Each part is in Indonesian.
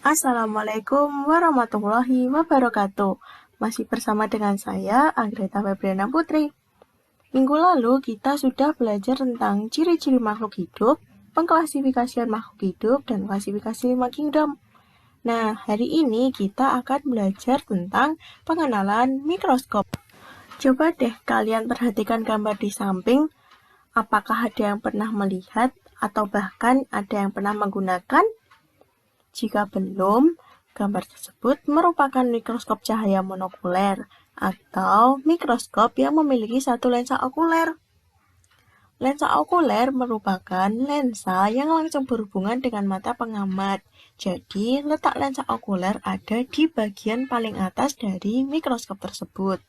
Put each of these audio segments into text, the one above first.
Assalamualaikum warahmatullahi wabarakatuh. Masih bersama dengan saya, Anggreta Febriana Putri. Minggu lalu kita sudah belajar tentang ciri-ciri makhluk hidup, pengklasifikasian makhluk hidup, dan klasifikasi 5 kingdom. Nah, hari ini kita akan belajar tentang pengenalan mikroskop. Coba deh kalian perhatikan gambar di samping. Apakah ada yang pernah melihat atau bahkan ada yang pernah menggunakan? Jika belum, gambar tersebut merupakan mikroskop cahaya monokuler atau mikroskop yang memiliki satu lensa okuler. Lensa okuler merupakan lensa yang langsung berhubungan dengan mata pengamat. Jadi, letak lensa okuler ada di bagian paling atas dari mikroskop tersebut.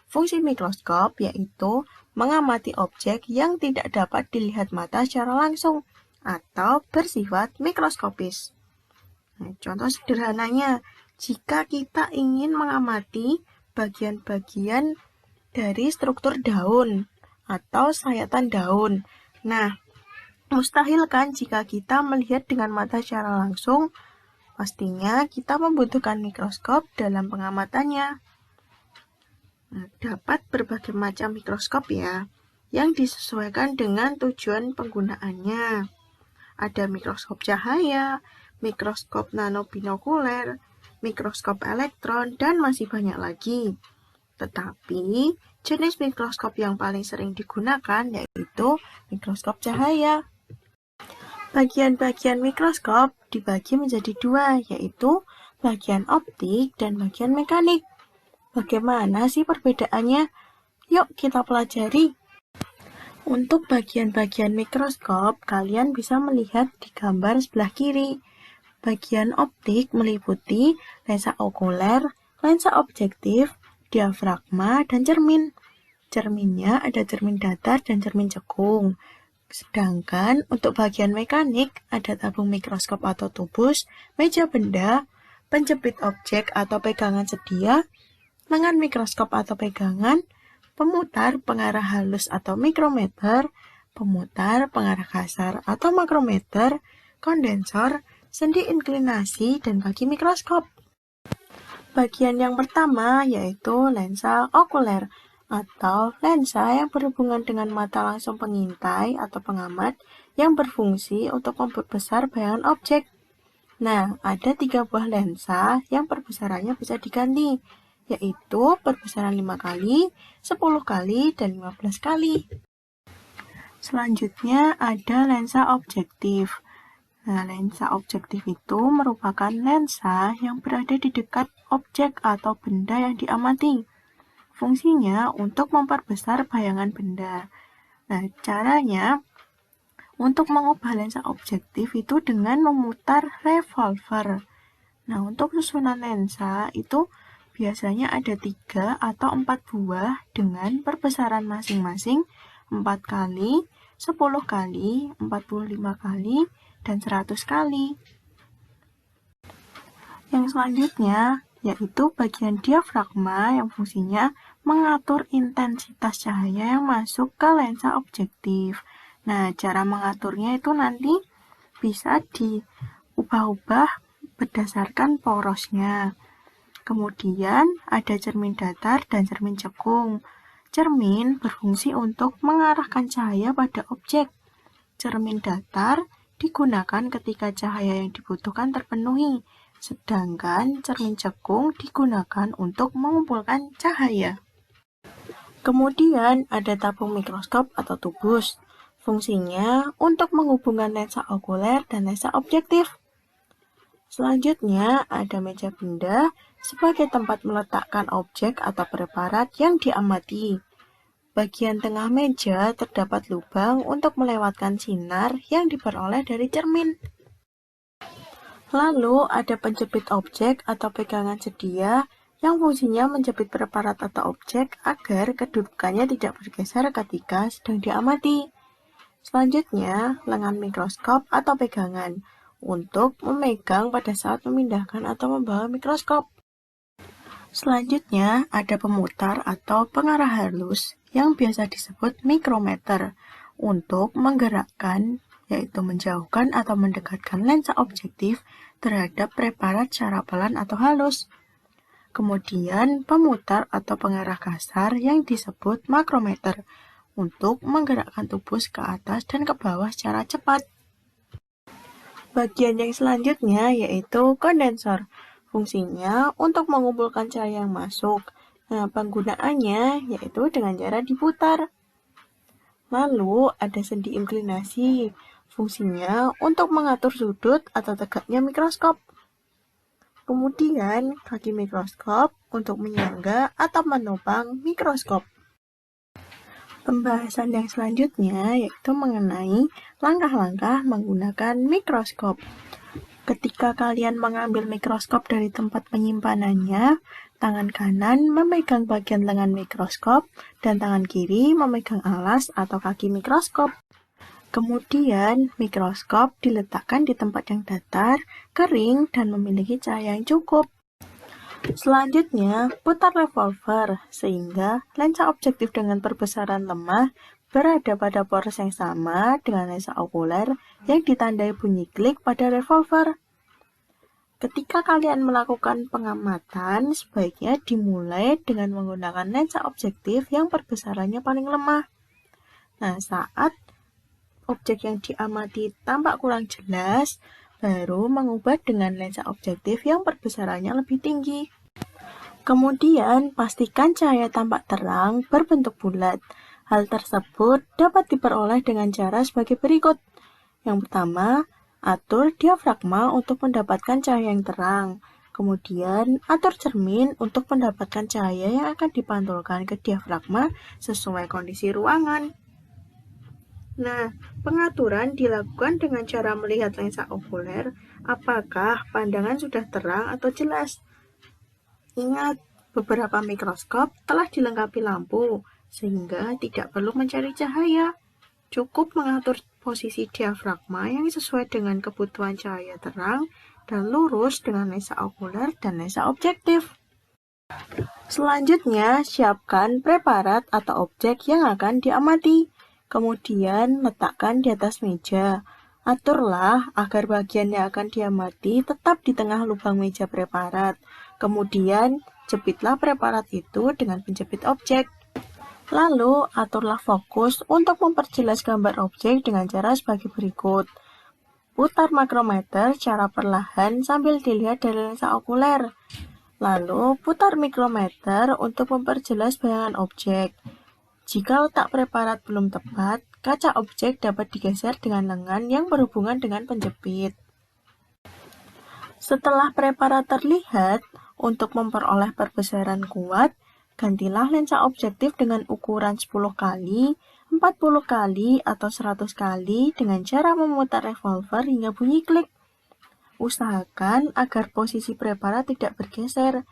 Fungsi mikroskop yaitu mengamati objek yang tidak dapat dilihat mata secara langsung atau bersifat mikroskopis. Nah, contoh sederhananya, jika kita ingin mengamati bagian-bagian dari struktur daun atau sayatan daun. Nah, mustahil kan jika kita melihat dengan mata secara langsung? Pastinya kita membutuhkan mikroskop dalam pengamatannya. Nah, dapat berbagai macam mikroskop ya, yang disesuaikan dengan tujuan penggunaannya. Ada mikroskop cahaya, mikroskop nanobinokuler, mikroskop elektron, dan masih banyak lagi. Tetapi, jenis mikroskop yang paling sering digunakan yaitu mikroskop cahaya. Bagian-bagian mikroskop dibagi menjadi dua, yaitu bagian optik dan bagian mekanik. Bagaimana sih perbedaannya? Yuk kita pelajari. Untuk bagian-bagian mikroskop, kalian bisa melihat di gambar sebelah kiri. Bagian optik meliputi lensa okuler, lensa objektif, diafragma, dan cermin. Cerminnya ada cermin datar dan cermin cekung. Sedangkan untuk bagian mekanik ada tabung mikroskop atau tubus, meja benda, penjepit objek atau pegangan sedia, lengan mikroskop atau pegangan, pemutar pengarah halus atau mikrometer, pemutar pengarah kasar atau makrometer, kondensor, sendi inklinasi, dan bagi mikroskop. Bagian yang pertama yaitu lensa okuler atau lensa yang berhubungan dengan mata langsung pengintai atau pengamat yang berfungsi untuk memperbesar bayangan objek. Nah, ada 3 buah lensa yang perbesarannya bisa diganti, yaitu perbesaran 5 kali, 10 kali, dan 15 kali. Selanjutnya ada lensa objektif. Nah, lensa objektif itu merupakan lensa yang berada di dekat objek atau benda yang diamati. Fungsinya untuk memperbesar bayangan benda. Nah, caranya untuk mengubah lensa objektif itu dengan memutar revolver. Nah, untuk susunan lensa itu biasanya ada 3 atau 4 buah dengan perbesaran masing-masing 4 kali, 10 kali, 45 kali, dan 100 kali. Yang selanjutnya yaitu bagian diafragma yang fungsinya mengatur intensitas cahaya yang masuk ke lensa objektif. Nah, cara mengaturnya itu nanti bisa diubah-ubah berdasarkan porosnya. Kemudian ada cermin datar dan cermin cekung. Cermin berfungsi untuk mengarahkan cahaya pada objek. Cermin datar digunakan ketika cahaya yang dibutuhkan terpenuhi, sedangkan cermin cekung digunakan untuk mengumpulkan cahaya. Kemudian ada tabung mikroskop atau tubus. Fungsinya untuk menghubungkan lensa okuler dan lensa objektif. Selanjutnya ada meja benda sebagai tempat meletakkan objek atau preparat yang diamati. Bagian tengah meja terdapat lubang untuk melewatkan sinar yang diperoleh dari cermin. Lalu ada penjepit objek atau pegangan sedia yang fungsinya menjepit preparat atau objek agar kedudukannya tidak bergeser ketika sedang diamati. Selanjutnya, lengan mikroskop atau pegangan untuk memegang pada saat memindahkan atau membawa mikroskop. Selanjutnya, ada pemutar atau pengarah halus yang biasa disebut mikrometer untuk menggerakkan yaitu menjauhkan atau mendekatkan lensa objektif terhadap preparat secara pelan atau halus. Kemudian, pemutar atau pengarah kasar yang disebut makrometer untuk menggerakkan tubus ke atas dan ke bawah secara cepat. Bagian yang selanjutnya yaitu kondensor. Fungsinya untuk mengumpulkan cahaya yang masuk. Nah, penggunaannya yaitu dengan cara diputar. Lalu ada sendi inklinasi. Fungsinya untuk mengatur sudut atau tegaknya mikroskop. Kemudian kaki mikroskop untuk menyangga atau menopang mikroskop. Pembahasan yang selanjutnya yaitu mengenai langkah-langkah menggunakan mikroskop. Ketika kalian mengambil mikroskop dari tempat penyimpanannya, tangan kanan memegang bagian lengan mikroskop dan tangan kiri memegang alas atau kaki mikroskop. Kemudian, mikroskop diletakkan di tempat yang datar, kering, dan memiliki cahaya yang cukup. Selanjutnya, putar revolver sehingga lensa objektif dengan perbesaran lemah berada pada poros yang sama dengan lensa okuler yang ditandai bunyi klik pada revolver. Ketika kalian melakukan pengamatan, sebaiknya dimulai dengan menggunakan lensa objektif yang perbesarannya paling lemah. Nah, saat objek yang diamati tampak kurang jelas, baru mengubah dengan lensa objektif yang perbesarannya lebih tinggi. Kemudian, pastikan cahaya tampak terang berbentuk bulat. Hal tersebut dapat diperoleh dengan cara sebagai berikut. Yang pertama, atur diafragma untuk mendapatkan cahaya yang terang. Kemudian, atur cermin untuk mendapatkan cahaya yang akan dipantulkan ke diafragma sesuai kondisi ruangan. Nah, pengaturan dilakukan dengan cara melihat lensa okuler, apakah pandangan sudah terang atau jelas. Ingat, beberapa mikroskop telah dilengkapi lampu, sehingga tidak perlu mencari cahaya. Cukup mengatur posisi diafragma yang sesuai dengan kebutuhan cahaya terang dan lurus dengan lensa okuler dan lensa objektif. Selanjutnya, siapkan preparat atau objek yang akan diamati. Kemudian, letakkan di atas meja. Aturlah agar bagian yang akan diamati tetap di tengah lubang meja preparat. Kemudian, jepitlah preparat itu dengan penjepit objek. Lalu, aturlah fokus untuk memperjelas gambar objek dengan cara sebagai berikut. Putar makrometer secara perlahan sambil dilihat dari lensa okuler. Lalu, putar mikrometer untuk memperjelas bayangan objek. Jika letak preparat belum tepat, kaca objek dapat digeser dengan lengan yang berhubungan dengan penjepit. Setelah preparat terlihat, untuk memperoleh perbesaran kuat, gantilah lensa objektif dengan ukuran 10 kali, 40 kali, atau 100 kali dengan cara memutar revolver hingga bunyi klik. Usahakan agar posisi preparat tidak bergeser.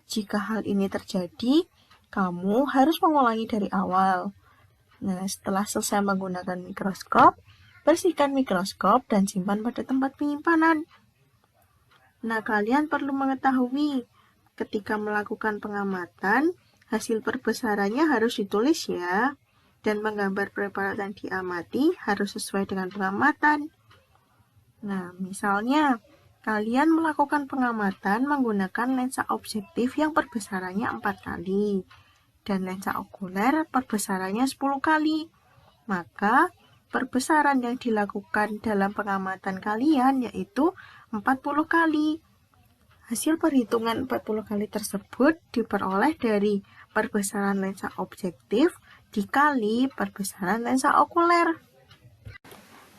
Jika hal ini terjadi, kamu harus mengulangi dari awal. Nah, setelah selesai menggunakan mikroskop, bersihkan mikroskop dan simpan pada tempat penyimpanan. Nah, kalian perlu mengetahui, ketika melakukan pengamatan, hasil perbesarannya harus ditulis ya, dan menggambar preparat yang diamati harus sesuai dengan pengamatan. Nah, misalnya, kalian melakukan pengamatan menggunakan lensa objektif yang perbesarannya 4 kali, dan lensa okuler perbesarannya 10 kali. Maka, perbesaran yang dilakukan dalam pengamatan kalian yaitu 40 kali. Hasil perhitungan 40 kali tersebut diperoleh dari perbesaran lensa objektif dikali perbesaran lensa okuler.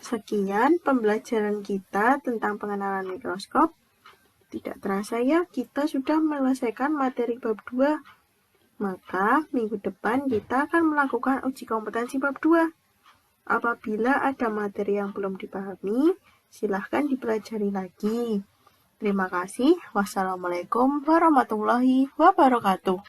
Sekian pembelajaran kita tentang pengenalan mikroskop. Tidak terasa ya, kita sudah menyelesaikan materi bab 2. Maka, minggu depan kita akan melakukan uji kompetensi bab 2. Apabila ada materi yang belum dipahami, silahkan dipelajari lagi. Terima kasih. Wassalamualaikum warahmatullahi wabarakatuh.